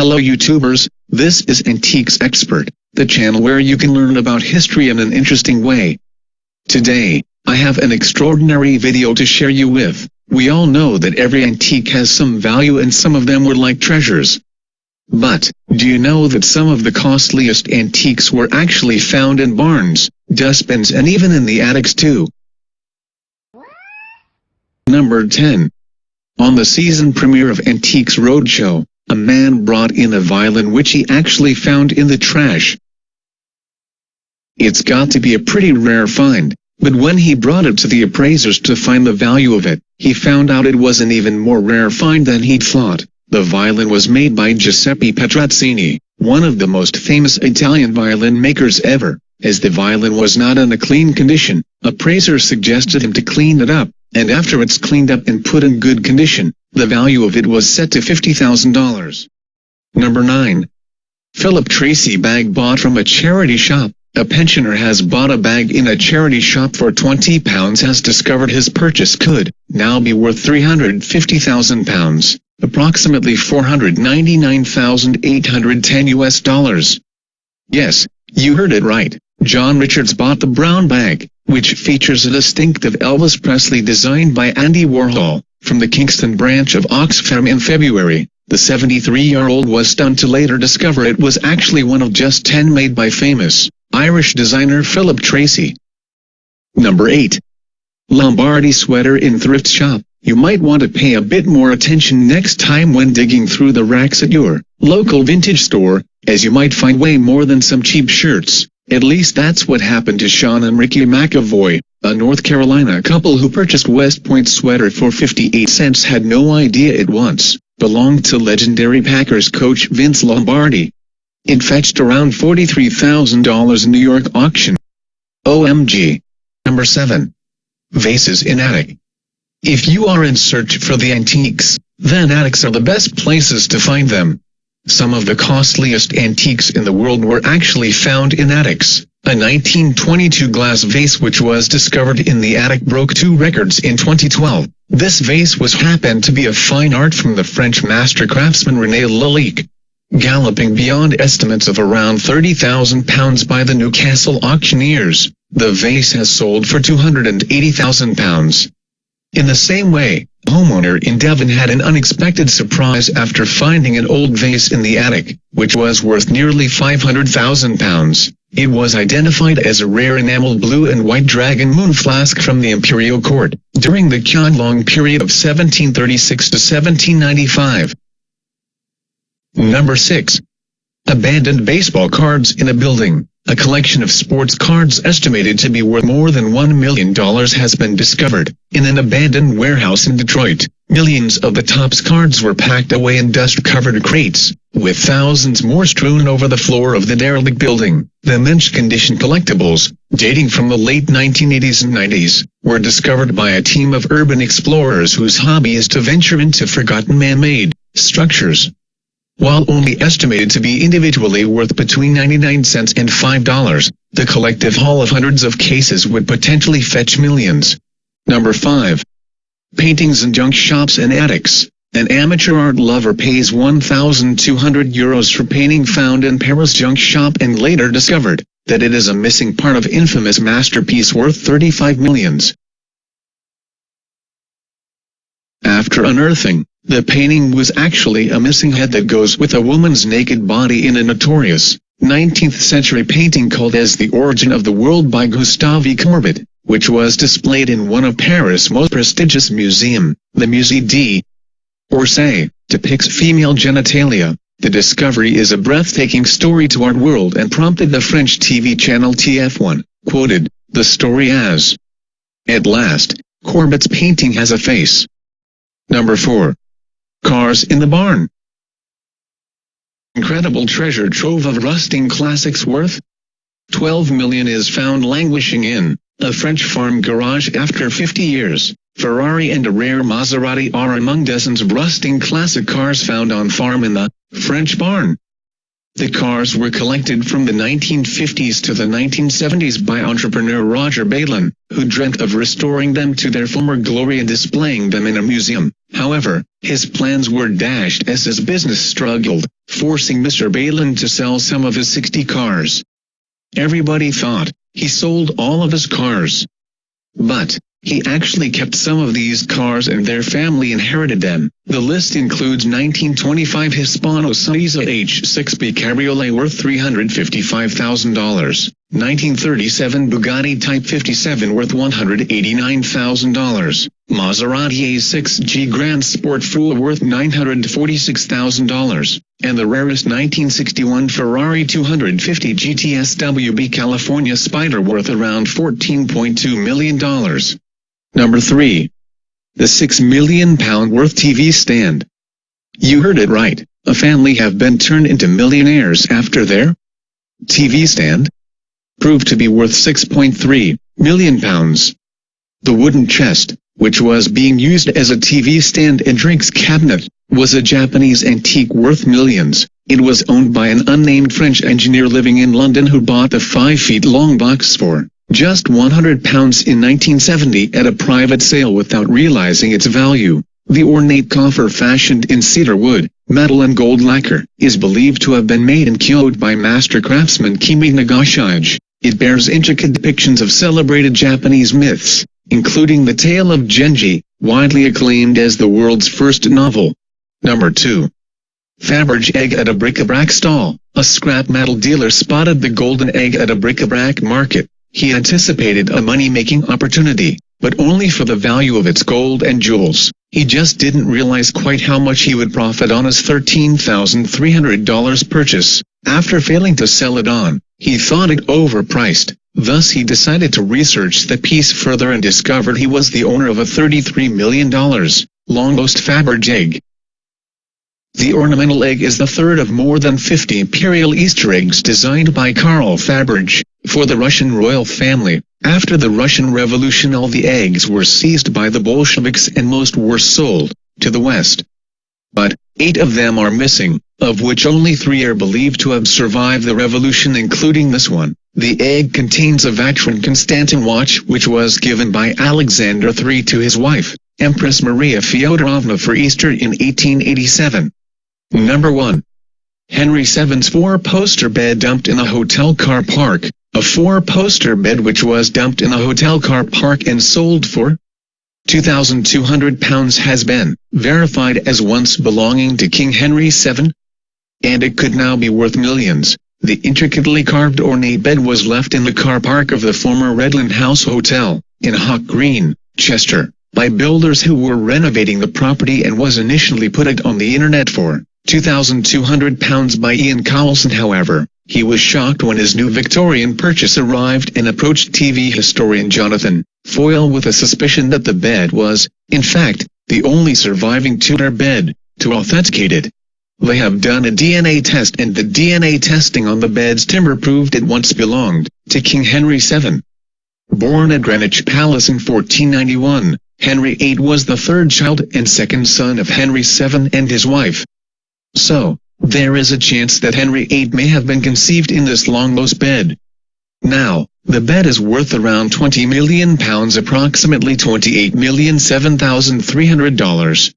Hello YouTubers, this is Antiques Expert, the channel where you can learn about history in an interesting way. Today, I have an extraordinary video to share you with. We all know that every antique has some value and some of them were like treasures. But, do you know that some of the costliest antiques were actually found in barns, dustbins and even in the attics too? Number 10. On the season premiere of Antiques Roadshow, a man brought in a violin which he actually found in the trash. It's got to be a pretty rare find, but when he brought it to the appraisers to find the value of it, he found out it was an even more rare find than he'd thought. The violin was made by Giuseppe Petrozzini, one of the most famous Italian violin makers ever. As the violin was not in a clean condition, appraisers suggested him to clean it up, and after it's cleaned up and put in good condition, the value of it was set to $50,000. Number 9. Philip Tracy bag bought from a charity shop. A pensioner has bought a bag in a charity shop for £20, has discovered his purchase could now be worth £350,000, approximately $499,810 US. Yes, you heard it right. John Richards bought the brown bag, which features a distinctive Elvis Presley design by Andy Warhol, from the Kingston branch of Oxfam in February. The 73-year-old was stunned to later discover it was actually one of just 10 made by famous Irish designer Philip Tracy. Number 8. Lombardi sweater in thrift shop. You might want to pay a bit more attention next time when digging through the racks at your local vintage store, as you might find way more than some cheap shirts. At least that's what happened to Sean and Ricky McAvoy, a North Carolina couple who purchased West Point sweater for 58 cents. Had no idea it once belonged to legendary Packers coach Vince Lombardi. It fetched around $43,000 in New York auction. OMG. Number 7. Vases in attic. If you are in search for the antiques, then attics are the best places to find them. Some of the costliest antiques in the world were actually found in attics. A 1922 glass vase which was discovered in the attic broke 2 records in 2012. This vase happened to be a fine art from the French master craftsman René Lalique, galloping beyond estimates of around £30,000 by the Newcastle auctioneers. The vase has sold for £280,000. In the same way, a homeowner in Devon had an unexpected surprise after finding an old vase in the attic, which was worth nearly £500,000. It was identified as a rare enameled blue and white dragon moon flask from the imperial court, during the Qianlong period of 1736 to 1795. Number 6. Abandoned baseball cards in a building. A collection of sports cards estimated to be worth more than $1 million has been discovered in an abandoned warehouse in Detroit. Millions of the Topps cards were packed away in dust-covered crates, with thousands more strewn over the floor of the derelict building. The mint-condition collectibles, dating from the late 1980s and 90s, were discovered by a team of urban explorers whose hobby is to venture into forgotten man-made structures. While only estimated to be individually worth between 99 cents and $5, the collective haul of hundreds of cases would potentially fetch millions. Number 5. Paintings in junk shops and attics. An amateur art lover pays €1,200 for painting found in Paris junk shop and later discovered that it is a missing part of infamous masterpiece worth $35 million. After unearthing, the painting was actually a missing head that goes with a woman's naked body in a notorious 19th century painting called As the Origin of the World by Gustave Corbet, which was displayed in one of Paris' most prestigious museums. The Musée d'Orsay depicts female genitalia. The discovery is a breathtaking story to our world and prompted the French TV channel TF1, quoted the story as, "At last, Corbet's painting has a face." Number 4. Cars in the barn. Incredible treasure trove of rusting classics worth $12 million is found languishing in a French farm garage after 50 years. Ferrari and a rare Maserati are among dozens of rusting classic cars found on farm in the French barn. The cars were collected from the 1950s to the 1970s by entrepreneur Roger Balin, who dreamt of restoring them to their former glory and displaying them in a museum. However, his plans were dashed as his business struggled, forcing Mr. Bayland to sell some of his 60 cars. Everybody thought he sold all of his cars. But he actually kept some of these cars and their family inherited them. The list includes 1925 Hispano Suiza H6B Cabriolet worth $355,000, 1937 Bugatti Type 57 worth $189,000, Maserati A6G Grand Sport Fool worth $946,000, and the rarest 1961 Ferrari 250 GTS WB California Spider worth around $14.2 million. Number 3. The £6 million worth TV stand. You heard it right, a family have been turned into millionaires after their TV stand proved to be worth £6.3 million. The wooden chest, which was being used as a TV stand and drinks cabinet, was a Japanese antique worth millions. It was owned by an unnamed French engineer living in London who bought the 5-feet-long box for just £100 in 1970 at a private sale without realizing its value. The ornate coffer, fashioned in cedar wood, metal and gold lacquer, is believed to have been made in Kyoto by master craftsman Kimi Nagashige. It bears intricate depictions of celebrated Japanese myths, including the tale of Genji, widely acclaimed as the world's first novel. Number 2. Faberge egg at a bric-a-brac stall. A scrap metal dealer spotted the golden egg at a bric-a-brac market. He anticipated a money-making opportunity, but only for the value of its gold and jewels. He just didn't realize quite how much he would profit on his $13,300 purchase. After failing to sell it on, he thought it overpriced. Thus he decided to research the piece further and discovered he was the owner of a $33 million long-lost Faberge egg. The ornamental egg is the third of more than 50 imperial Easter eggs designed by Karl Faberge for the Russian royal family. After the Russian Revolution, all the eggs were seized by the Bolsheviks and most were sold to the West. But 8 of them are missing, of which only 3 are believed to have survived the revolution, including this one. The egg contains a Vacheron Constantin watch which was given by Alexander III to his wife, Empress Maria Feodorovna, for Easter in 1887. Number 1. Henry VII's 4-poster bed dumped in a hotel car park. A 4-poster bed which was dumped in a hotel car park and sold for £2,200 has been verified as once belonging to King Henry VII, and it could now be worth millions. The intricately carved ornate bed was left in the car park of the former Redland House Hotel, in Hough Green, Chester, by builders who were renovating the property, and was initially put on the internet for £2,200 by Ian Cowlson. However, he was shocked when his new Victorian purchase arrived and approached TV historian Jonathan Foyle with a suspicion that the bed was, in fact, the only surviving Tudor bed. To authenticate it, they have done a DNA test, and the DNA testing on the bed's timber proved it once belonged to King Henry VII. Born at Greenwich Palace in 1491, Henry VIII was the third child and second son of Henry VII and his wife. So, there is a chance that Henry VIII may have been conceived in this long-lost bed. Now, the bed is worth around £20 million, approximately $28,007,300.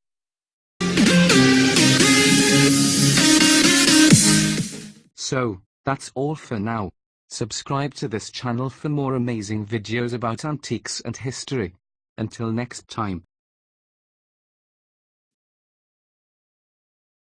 So, that's all for now. Subscribe to this channel for more amazing videos about antiques and history. Until next time.